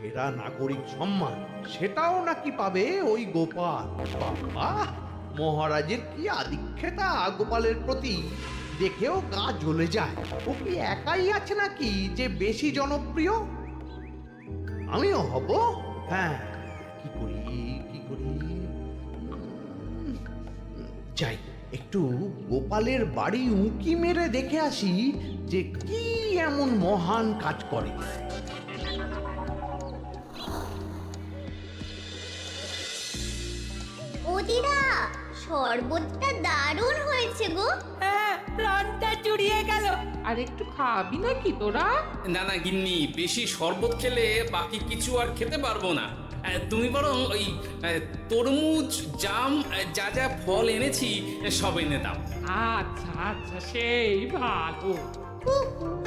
সেরা নাগরিক সম্মান সেটাও নাকি পাবে ওই গোপাল। বাবা, মহারাজের কি আদিক্ষেতা গোপালের প্রতি, দেখেও গা জ্বলে যায়। ও কি একাই আছে নাকি যে বেশি জনপ্রিয়? আমিও হব। হ্যাঁ, কি করি কি করি, যাই একটু গোপালের বাড়ি উঁকি মেরে দেখে আসি যে কি এমন মহান কাজ করে। ওদিরা, শরবতটা দারুণ হয়েছে গো। হ্যাঁ, প্রাণটা জুড়িয়ে গেল। আর একটু খাবি নাকি তোরা? না না গিন্নি, বেশি শরবত খেলে বাকি কিছু আর খেতে পারবো না। তুমি বরং ওই তরমুজ, জাম, যা যা ফল এনেছি সব এনে দাও। আচ্ছা আচ্ছা, সেই ভালো।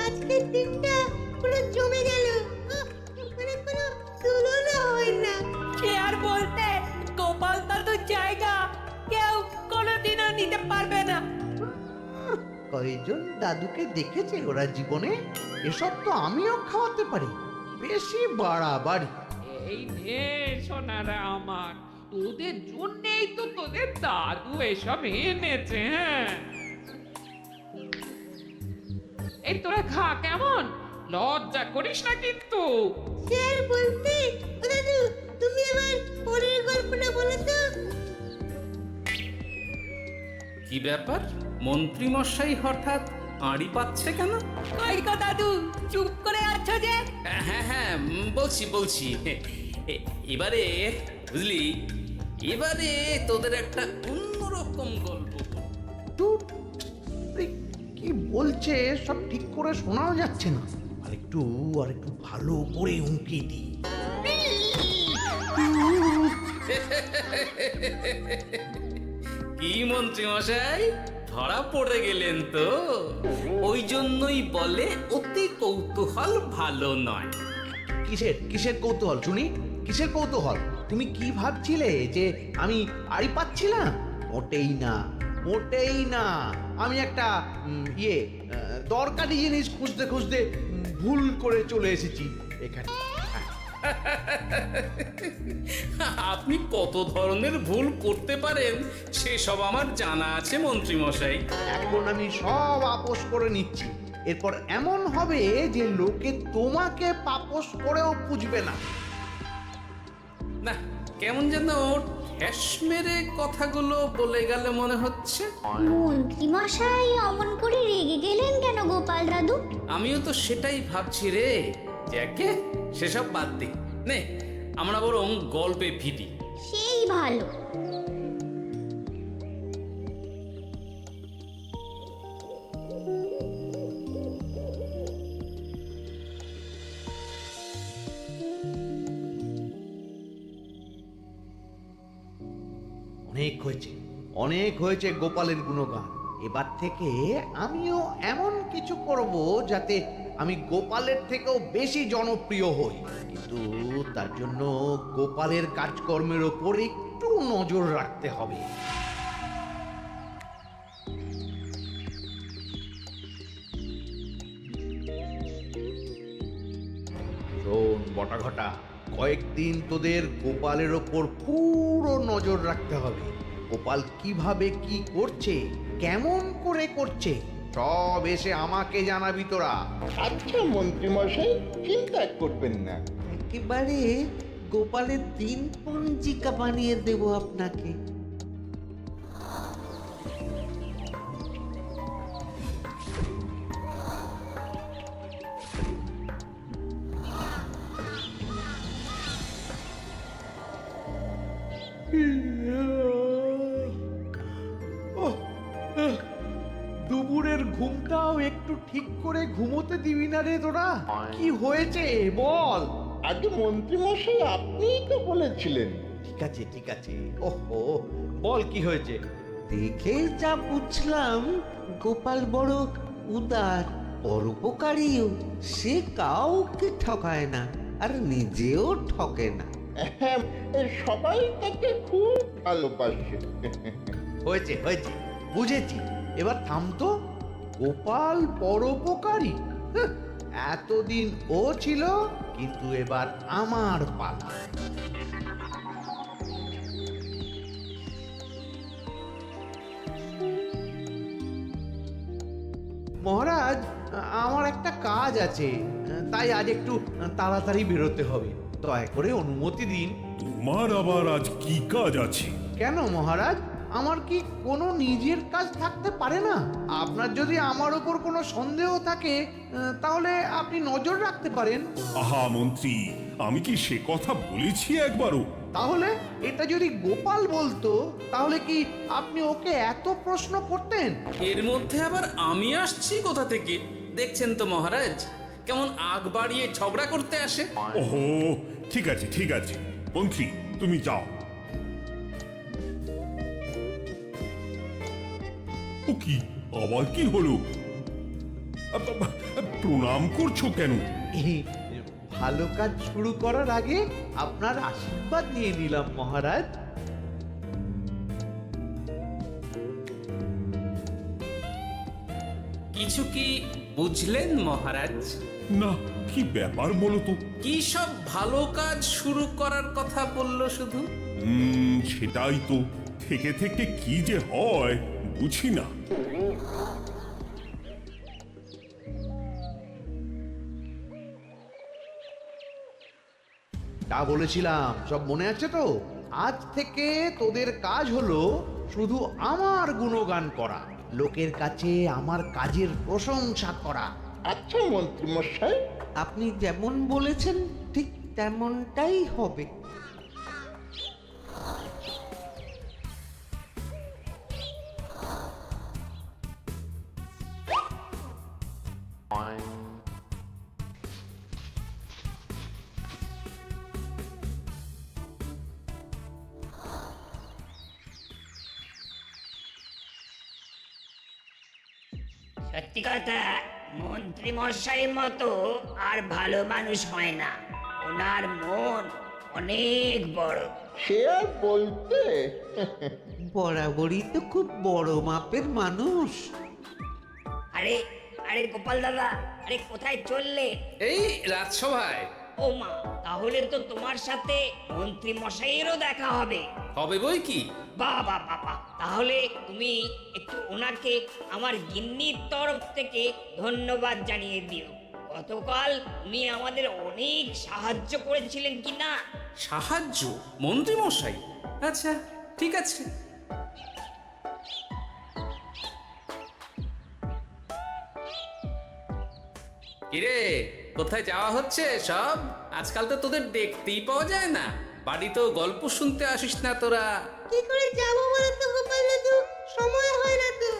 আজকের দিনটা পুরো জমে গেল, মানে কোনো তুলনা হয় না। সে আর বলতে, গোপাল দাদুর জায়গা কেউ কোনোদিনও নিতে পারবে না। কয়জন দাদুকে দেখেছে ওরা জীবনে? এসব তো আমিও খাওয়াতে পারি, বেশি বাড়াবাড়ি। এই নে সোনারা আমার, তোদের জন্যেই তো তোদের দাদু এসব এনেছে। হ্যাঁ, এই তোরা খা, কেমন? লজ্জা করিস না কিন্তু। স্যার বলতে, দাদু তুমি আমার পরের গল্পটা বলো তো। কি ব্যাপার, মন্ত্রী মশাই হঠাৎ আড়ি পাচ্ছে কেন? কই গো দাদু, চুপ করে আছো যে? হ্যাঁ হ্যাঁ, বলছি। এবারে বুঝলি, এবারে তোদের একটা অন্যরকম গল্প বলবো। ধুর, এই কি বলছে সব ঠিক করে শোনাও যাচ্ছে না। আর একটু ভালো করে উঁকি দিই। কি মন্ত্রী মশাই, ধরা পড়ে গেলেন তো? ওই জন্যই বলে অতি কৌতূহল ভালো নয়। কিসের কৌতূহল শুনি? কিসের কৌতূহল? তুমি কি ভাবছিলে যে আমি আড়ি পাচ্ছিলাম? মোটেই না। আমি একটা দরকারি জিনিস খুঁজতে খুঁজতে ভুল করে চলে এসেছি এখানে। আপনি কত ধরনের ভুল করতে পারেন সেসব আমার জানা আছে মন্ত্রী মশাই। এখন আমি সব আপোষ করে নিচ্ছি। এরপর এমন হবে যে লোকে তোমাকে পাপোশ করেও পুজবে না। না, কেমন যেন ঠ্যাস মেরে কথাগুলো বলে গেল মনে হচ্ছে। মন্ত্রী মশাই অমন করে রেগে গেলেন কেন গোপাল দাদু? আমিও তো সেটাই ভাবছি রে। যাকে সেসব বাদ দে, নে আমরা বরং গল্পে ফিরি। সেই ভালো। অনেক হয়েছে গোপালের গুণগান। এবার থেকে আমিও এমন কিছু করব যাতে আমি গোপালের থেকেও বেশি জনপ্রিয় হই। কিন্তু তার জন্য গোপালের কাজকর্মের ওপর একটু নজর রাখতে হবে। শোন বটাঘটা, কয়েকদিন তোদের গোপালের ওপর পুরো নজর রাখতে হবে। গোপাল কিভাবে কি করছে, কেমন করে করছে, সব এসে আমাকে জানাবি তোরা। আচ্ছা মন্ত্রী মশাই, চিন্তা করবেন না। একেবারে গোপালের দিন পঞ্জিকা বানিয়ে দেব আপনাকে। দুপুরের ঘুমটাও একটু ঠিক করে ঘুমোতে দিবি না রে তোরা? কি হয়েছে বল? আগে মন্ত্রী মশাই আপনিই তো বলেছিলেন। ঠিক আছে, ওহো, বল কি হয়েছে? দেখে যা বুঝলাম, গোপাল বড় উদার, পরোপকারীও। সে কাউকে ঠকায় না, আর নিজেও ঠকে না। হ্যাঁ, সবাই তাকে খুব ভালোবাসে। হয়েছে, বুঝেছি। এবার থাম তো। গোপাল পরোপকারী? এতদিন ও ছিল কিন্তু এবার আমার পালা। মহারাজ, আমার একটা কাজ আছে, তাই আজ একটু তাড়াতাড়ি বেরোতে হবে। দয়া করে অনুমতি দিন। তোমার আবার আজ কি কাজ আছে? কেন মহারাজ, আমার কি কোনো নিজের কাজ থাকতে পারে না? আপনার যদি আমার ওপর কোনো সন্দেহ থাকে, তাহলে আপনি নজর রাখতে পারেন। আহা মন্ত্রী, আমি কি সে কথা বলেছি একবারও? তাহলে এটা যদি গোপাল বলতো, তাহলে কি আপনি ওকে এত প্রশ্ন করতেন? এর মধ্যে আবার আমি আসছি কোথা থেকে? দেখছেন তো মহারাজ, কেমন আগ বাড়িয়ে ঝগড়া করতে আসে। ওহো, ঠিক আছে ঠিক আছে, মন্ত্রী তুমি যাও। ও কি, আবার কি হলো? প্রণাম করছো কেন? এই ভালো কাজ শুরু করার আগে আপনার আশীর্বাদ নিয়ে নিলাম মহারাজ। কিছু কি বুঝলেন মহারাজ? না, কি ব্যাপার বলো তো? কি সব ভালো কাজ শুরু করার কথা বললো শুধু? সেটাই তো, থেকে থেকে কি যে হয় বুঝি না। তা বলেছিলাম, সব মনে আছে তো? আজ থেকে তোদের কাজ হলো শুধু আমার গুণগান করা, লোকের কাছে আমার কাজের প্রশংসা করা। আচ্ছা মন্ত্রী মশাই, আপনি যেমন বলেছেন ঠিক তেমনটাই হবে। সত্যি কথা, মন্ত্রী মশাইয়ের মতো আর ভালো মানুষ হয় না। ওনার মন অনেক বড়। সে আর বলতে। বরাবরই তো খুব বড় মাপের মানুষ। আরে আরে গোপাল দাদা, আরে কোথায় চললে? এই রাজসভায়। ও মা, তাহলে তো তোমার সাথে মন্ত্রী মশাইয়েরও দেখা হবে। হবে বই কি? বাবা বাবা, তাহলে তুমি একটু ওনাকে আমার গিন্নির তরফ থেকে ধন্যবাদ জানিয়ে দিও। গতকাল উনি আমাদের অনেক সাহায্য করেছিলেন কি না? সাহায্য? মন্ত্রী মশাই? আচ্ছা ঠিক আছে। কিরে, কোথায় যাওয়া হচ্ছে সব? আজকাল তো তোদের দেখতেই পাওয়া যায় না। বাড়িতেও গল্প শুনতে আসিস না তোরা। কি করে যাবো বলো তো গোপাল দাদু, সময় হয় না তো।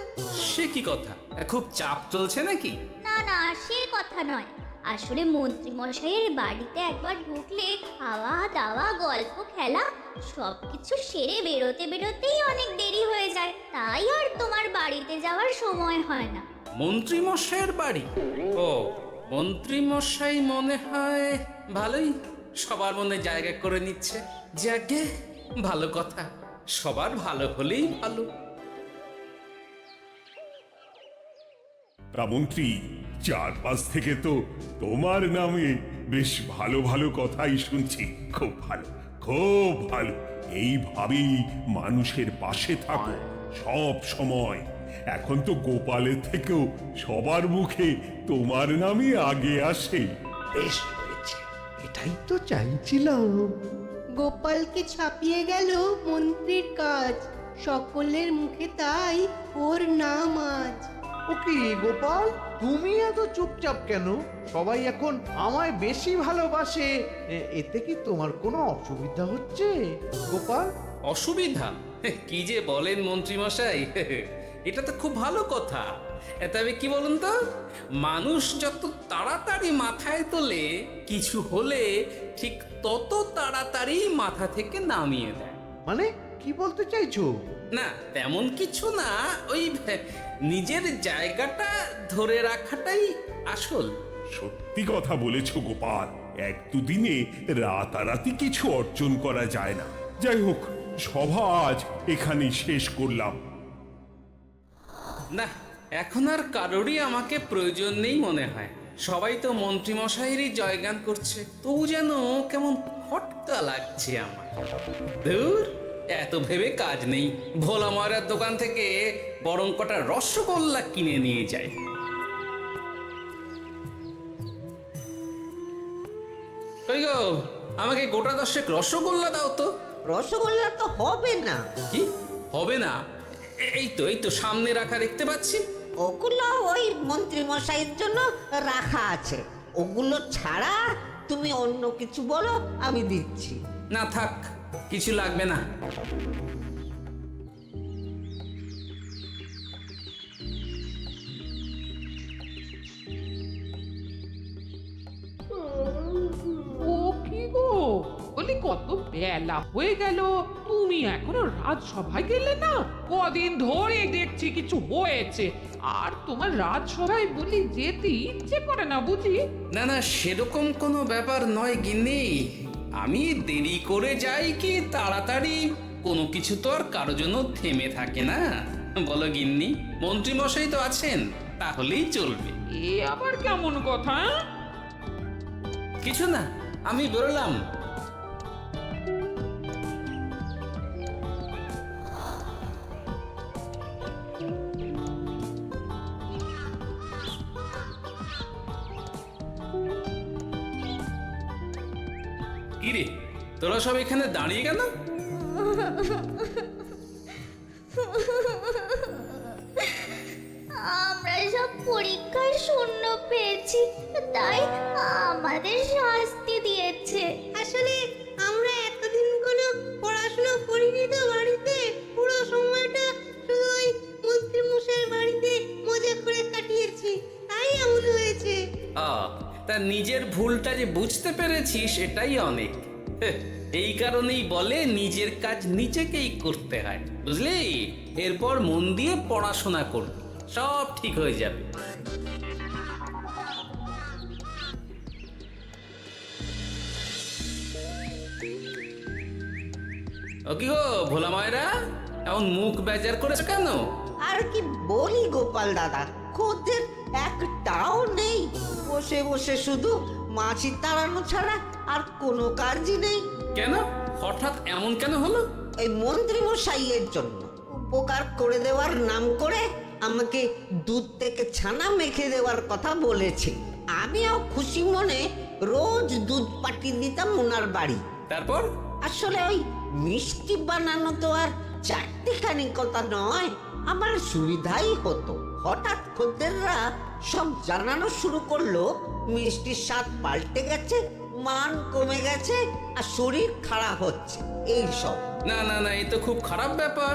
সে কি কথা, খুব চাপ চলছে নাকি? না না, সে কথা নয়। আসলে মন্ত্রী মশাইয়ের বাড়িতে একবার ঢুকলে খাওয়া দাওয়া গল্প খেলা সবকিছু সেরে বেরোতে বেরোতেই অনেক দেরি হয়ে যায়, তাই আর তোমার বাড়িতে যাওয়ার সময় হয় না। মন্ত্রী মশাইয়ের বাড়ি? ও, মন্ত্রী মশাই মনে হয় ভালোই সবার মনে জায়গা করে নিচ্ছে। যাকে ভালো কথা, সবার ভালো হলেই ভালো। তা মন্ত্রী, চারপাশ থেকে তো তোমার নামে বেশ ভালো ভালো কথাই শুনছি। খুব ভালো, খুব ভালো। এইভাবেই মানুষের পাশে থাকো সব সময়। এখন তো গোপালের থেকেও সবার মুখে তোমার নামই আগে আসে। বেশ হয়েছে, এটাই তো চাইছিলাম। গোপালকে ছাপিয়ে গেল মন্ত্রীর কাজ, সকলের মুখে তাই ওর নাম আজ। ও কি গোপাল, তুমি এত চুপচাপ কেন? সবাই এখন আমায় বেশি ভালোবাসে, এতে কি তোমার কোনো অসুবিধা হচ্ছে গোপাল? অসুবিধা? কি যে বলেন মন্ত্রী মশাই, এটা তো খুব ভালো কথা। তবে কি বলুন তো, মানুষ যত তাড়াতাড়ি মাথায় তোলে, কিছু হলে ঠিক তত তাড়াতাড়ি মাথা থেকে নামিয়ে দেয়। মানে কি বলতে চাইছো? না তেমন কিছু না, ওই নিজের জায়গাটা ধরে রাখাটাই আসল। সত্যি কথা বলেছো গোপাল, এক দুদিনে রাতারাতি কিছু অর্জন করা যায় না। যাই হোক, সভা আজ এখানেই শেষ করলাম। না, এখন আর কারোরই আমাকে প্রয়োজন নেই মনে হয়। সবাই তো মন্ত্রী মশাইয়েরই জয়গান করছে, তবু যেন কেমন খটকা লাগছে আমার। ধুর, এত ভেবে কাজ নেই, ভোলা ময়রার দোকান থেকে বরং কটা রসগোল্লা কিনে নিয়ে যায়। কই গো, আমাকে গোটা 10 রসগোল্লা দাও তো। রসগোল্লা তো হবে না। কি হবে না? এই তো সামনে রাখা দেখতে পাচ্ছি। ওগুলো ওই মন্ত্রী মশাইয়ের জন্য রাখা আছে। ওগুলো ছাড়া তুমি অন্য কিছু বলো, আমি দিচ্ছি। না থাক, কিছু লাগবে না। ও কি গো, বলি কত বেলা হয়ে গেল, তুমি এখনো রাজসভায় গেলে না? কদিন ধরে দেখছি কিছু হয়েছে, আর তোমার রাজসভায় বলি যেতে ইচ্ছে করে না বুঝি? না না, সেরকম কোনো ব্যাপার নয় গিন্নি। আমি দেরি করে যাই কি তাড়াতাড়ি, কোনো কিছু তো আর কারো জন্য থেমে থাকে না। বলো গিন্নি, মন্ত্রী মশাই তো আছেন, তাহলেই চলবে। এ আবার কেমন কথা? কিছু না, আমি বেরোলাম। কিরে, তোরা সব এখানে দাঁড়িয়ে কেন? আমরা সব পরীক্ষায় শূন্য পেয়েছি, তাই আমাদের শাস্তি দিয়েছে। আসলে আমরা এতদিন কোনো পড়াশোনা করিনি তো বাড়িতে, পুরো সময়টা শুধু ওই মন্ত্রী মশাইয়ের বাড়িতে মজা করে কাটিয়েছি, তাই এমন হয়েছে। তা নিজের ভুলটা যে বুঝতে পেরেছিস এটাই অনেক। এই কারণেই বলে নিজের কাজ নিজেকেই করতে হয়, বুঝলি? এরপর মন দিয়ে পড়াশোনা করবি, সব ঠিক হয়ে যাবে। ও কি গো ভোলা ময়রা, এমন মুখ বেজার করেছো কেন? আর কি বলি গোপাল দাদা, খদ্দের একটাও নেই। বসে বসে শুধু মাছি তাড়ানো ছাড়া আর কোনো কাজই নেই। কেন, হঠাৎ এমন কেন হলো? এই মন্ত্রী মশাইয়ের জন্য উপকার করে দেওয়ার নাম করে আমাকে দুধ থেকে ছানা মেখে দেওয়ার কথা বলেছে। আমিও খুশি মনে রোজ দুধ পাঠিয়ে দিতাম ওনার বাড়ি। তারপর? আসলে ওই মিষ্টি বানানো তো আর চারটিখানি কথা নয়, আমার সুবিধাই হতো। হঠাৎ খদ্দেররা সব জানানো শুরু করলো মিষ্টির স্বাদ পাল্টে গেছে, মান কমে গেছে, আর শরীর খারাপ হচ্ছে, এই সব। না না না, এ তো খুব খারাপ ব্যাপার।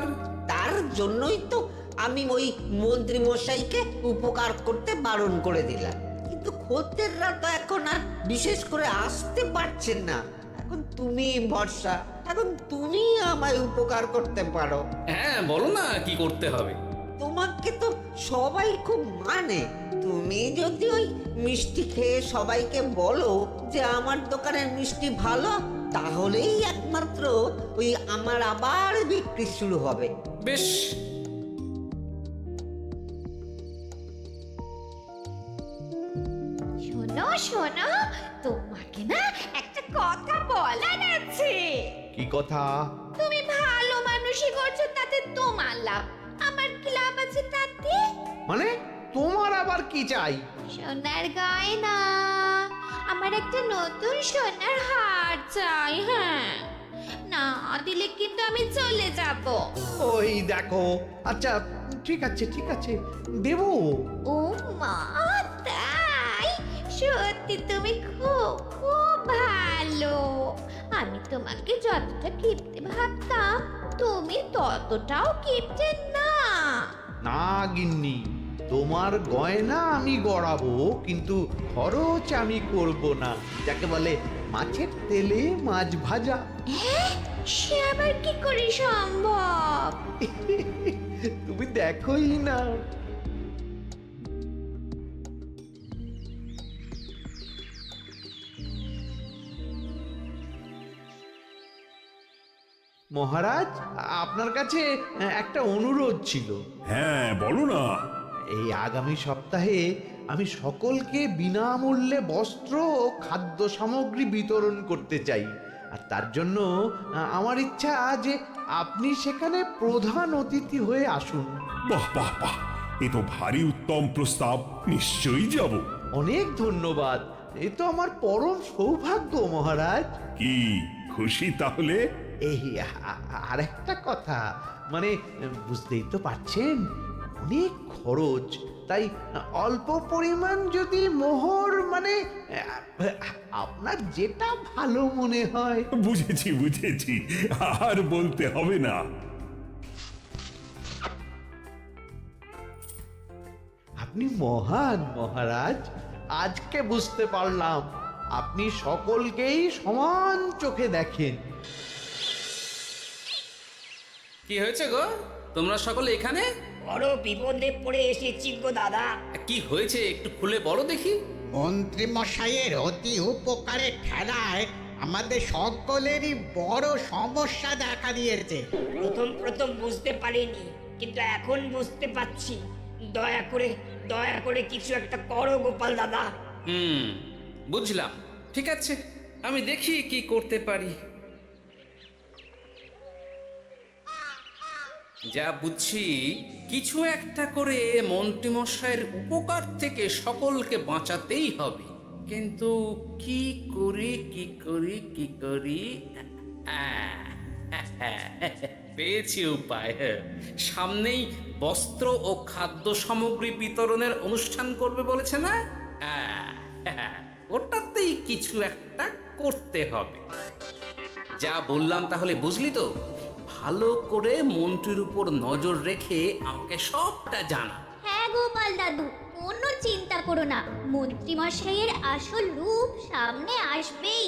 তার জন্যই তো আমি ওই মন্ত্রী মশাইকে উপকার করতে বারণ করে দিলাম। কিন্তু খদ্দেররা তো এখন আর বিশেষ করে আসতে পারছেন না। এখন তুমি ভরসা, এখন তুমি আমায় উপকার করতে পারো। হ্যাঁ বলো না, কি করতে হবে? তোমাকে তো সবাই খুব মানে। তুমি যদি ওই মিষ্টি খেয়ে সবাইকে বলো যে আমার দোকানের মিষ্টি ভালো, তাহলেই একমাত্র ওই আমার আবার বিক্রি শুরু হবে। বেশ, শোনো শোনো, তোমাকে না একটা কথা বলার আছে। কি কথা? তুমি ভালো মানুষই করছো, তাতে তোমার লাভ, আমার কি লাভ আছে তাতে? মানে তোমার আবার কি চাই? সোনার গয়না, আমার একটা নতুন সোনার হার চাই। হ্যাঁ, না দিলে কিন্তু আমি চলে যাব। ওই দেখো, আচ্ছা ঠিক আছে ঠিক আছে, দেবো। ও মা, তাই? সত্যি তুমি খুব খুব ভালো। আমি তোমাকে যতটা কিপটে ভাবতাম, তুমি ততটাও কিপটে না। না গিন্নি, তোমার গয়না আমি গড়াবো, কিন্তু খরচ আমি করব না। যাকে বলে মাছের তেলে মাছ ভাজা। হ্যাঁ, সে আবার কি করে সম্ভব? তুমি দেখোই না। মহারাজ, আপনার কাছে একটা অনুরোধ ছিল। হ্যাঁ বলো না। এই আগামী সপ্তাহে আমি সকলকে বিনামূল্যে বস্ত্র ও খাদ্য সামগ্রী বিতরণ করতে চাই। আর তার জন্য আমার ইচ্ছা যে আপনি সেখানে প্রধান অতিথি হয়ে আসুন। বাহ বাহ বাহ, এ তো ভারী উত্তম প্রস্তাব, নিশ্চয়ই যাব। অনেক ধন্যবাদ, এ তো আমার পরম সৌভাগ্য মহারাজ। কি খুশি তাহলে? এই আর একটা কথা, মানে বুঝতেই তো পারছেন অনেক খরচ, তাই অল্প পরিমাণ যদি মোহর, মানে আপনার যেটা ভালো মনে হয়। বুঝেছি বুঝেছি, আর বলতে হবে না। আপনি মহান মহারাজ, আজকে বুঝতে পারলাম আপনি সকলকেই সমান চোখে দেখেন। কি হয়েছে গো, তোমরা সকলে এখানে? বড় বিপদে পড়ে এসেছি গো দাদা। কি হয়েছে একটু খুলে বলো দেখি। মন্ত্রী মশাইয়ের অতি উপকারের ঠেলায় আমাদের সকলেরই বড় সমস্যা দেখা দিয়েছে। প্রথম বুঝতে পারিনি, কিন্তু এখন বুঝতে পারছি। দয়া করে কিছু একটা করো গোপাল দাদা। বুঝলাম, ঠিক আছে, আমি দেখি কি করতে পারি। যা বুঝছি, কিছু একটা করে মন্ত্রীমশাইয়ের উপকার থেকে সকলকে বাঁচাতেই হবে। কিন্তু কি করি পেয়েছি উপায়। সামনেই বস্ত্র ও খাদ্য সামগ্রী বিতরণের অনুষ্ঠান করবে বলেছে না? ওটাতেই কিছু একটা করতে হবে। যা বললাম তাহলে বুঝলি তো? ভালো করে মন্ত্রীর উপর নজর রেখে আমাকে সবটা জানা। হ্যাঁ গোপাল দাদু, কোনো চিন্তা করো না, মন্ত্রী মশাইয়ের আসল রূপ সামনে আসবেই।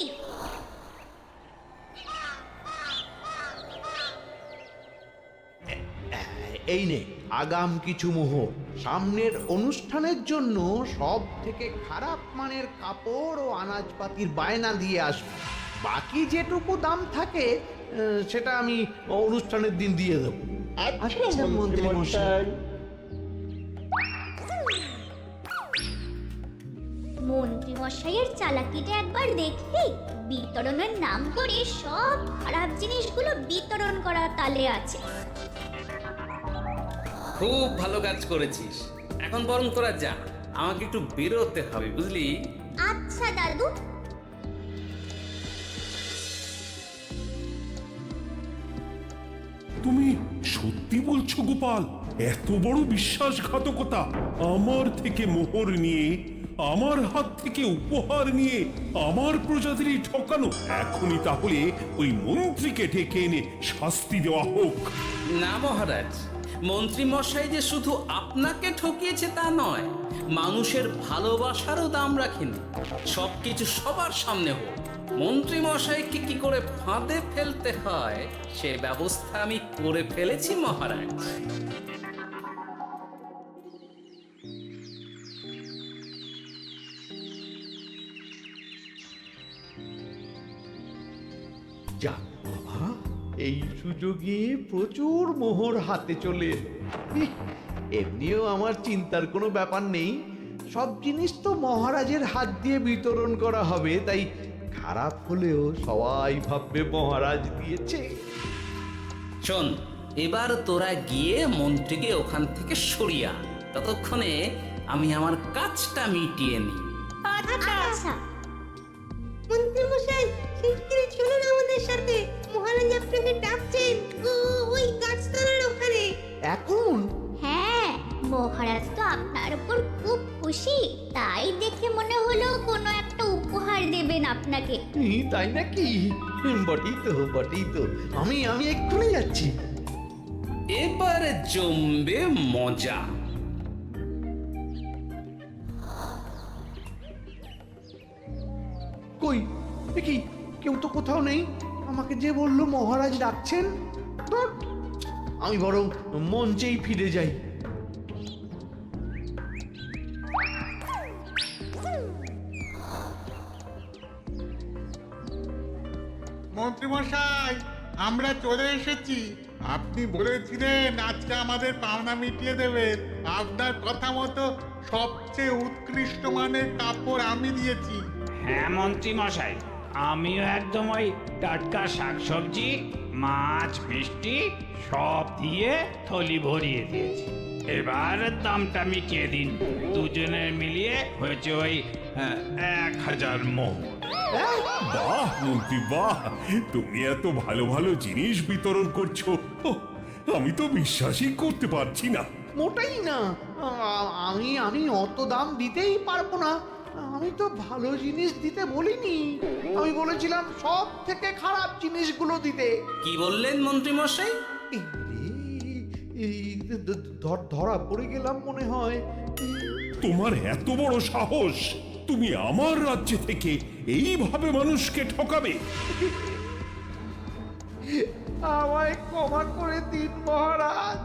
এই নে আগাম কিছু মোহর। সামনের অনুষ্ঠানের জন্য সব থেকে খারাপ মানের কাপড় ও আনাজপাতির বায়না দিয়ে আসবে। বাকি যেটুকু দাম থাকে সেটা আমি অনুষ্ঠানের দিন দিয়ে দেবো। আচ্ছা মন্ত্রী মশাই। মন্ত্রী মশাইয়ের চালাকিটা একবার দেখি। বিতরণের নাম করে সব খারাপ জিনিসগুলো বিতরণ করার তালে আছে। খুব ভালো কাজ করেছিস। এখন বরং তোরা যা, আমাকে একটু বেরোতে হবে, বুঝলি? আচ্ছা দাদু। তুমি সত্যি বলছো গোপাল? এত বড় বিশ্বাসঘাতকতা! আমার থেকে মোহর নিয়ে, আমার হাত থেকে উপহার নিয়ে আমার প্রজাদেরই ঠকানো। এখনই তাহলে ওই মন্ত্রীকে ডেকে এনে শাস্তি দেওয়া হোক। না মহারাজ, মন্ত্রী মশাই যে শুধু আপনাকে ঠকিয়েছে তা নয়, মানুষের ভালোবাসারও দাম রাখেনি। সবকিছু সবার সামনে হোক। মন্ত্রী মশাইকে কি করে ফাঁদে ফেলতে হয় সে ব্যবস্থা আমি করে ফেলেছি মহারাজ। যাক বাবা, এই সুযোগে প্রচুর মোহর হাতে চলে এলো। এমনিও আমার চিন্তার কোনো ব্যাপার নেই, সব জিনিস তো মহারাজের হাত দিয়ে বিতরণ করা হবে, তাই খারাপ হলেও সবাই ভাববে মহারাজ দিয়েছে। শোন, এবার তোরা গিয়ে মন্ত্রীকে ওখান থেকে সরিয়ে আন। ততক্ষণে আমি আমার কাজটা মিটিয়ে নিই। আচ্ছা। মন্ত্রী মশাই, শিগগিরই চলুন আমাদের সাথে, মহারাজ আপনাকে ডাকছেন ওই গাছতলার ওখানে। এখন? হ্যাঁ, মহারাজ তো আপনার উপর খুব খুশি, তাই দেখে মনে হলো কোনো একটা উপহার দেবেন আপনাকে। তাই নাকি? বটেই তো, আমি এক্ষুনি যাচ্ছি। এবার জমবে মজা। কই কি কেউ তো কোথাও নেই। আমাকে যে বললো মহারাজ ডাকছেন, ধুর, আমি বরং মঞ্চেই ফিরে যাই। মন্ত্রী মশাই, আমরা চলে এসেছি। আপনি বলেছিলেন আজকে আমাদের পাওনা মিটিয়ে দেবেন। আপনার কথা মতো সবচেয়ে উৎকৃষ্ট মানের কাপড় আমি দিয়েছি। হ্যাঁ মন্ত্রী মশাই, আমিও একদম ওই টাটকা শাকসবজি, মাছ, মিষ্টি সব দিয়ে থলি ভরিয়ে দিয়েছি। এবার দামটা মিটিয়ে দিন। দুজনের মিলিয়ে হয়েছে ওই 1000 মোহর। বাহ মন্ত্রী বাহ, তুমি এত ভালো ভালো জিনিস বিতরণ করছো, ওহ, আমি তো বিশ্বাসই করতে পারছি না। মোটাই না। আমি অত দাম দিতেই পারবো না। আমি তো ভালো জিনিস দিতে বলিনি, আমি বলেছিলাম সব থেকে খারাপ জিনিসগুলো দিতে। কি বললেন মন্ত্রী মশাই? ধরা পড়ে গেলাম মনে হয়। তোমার এত বড় সাহস, তুমি আমার রাজ্য থেকে এইভাবে মানুষকে ঠকাবে? আমায় ক্ষমা করে দিন মহারাজ।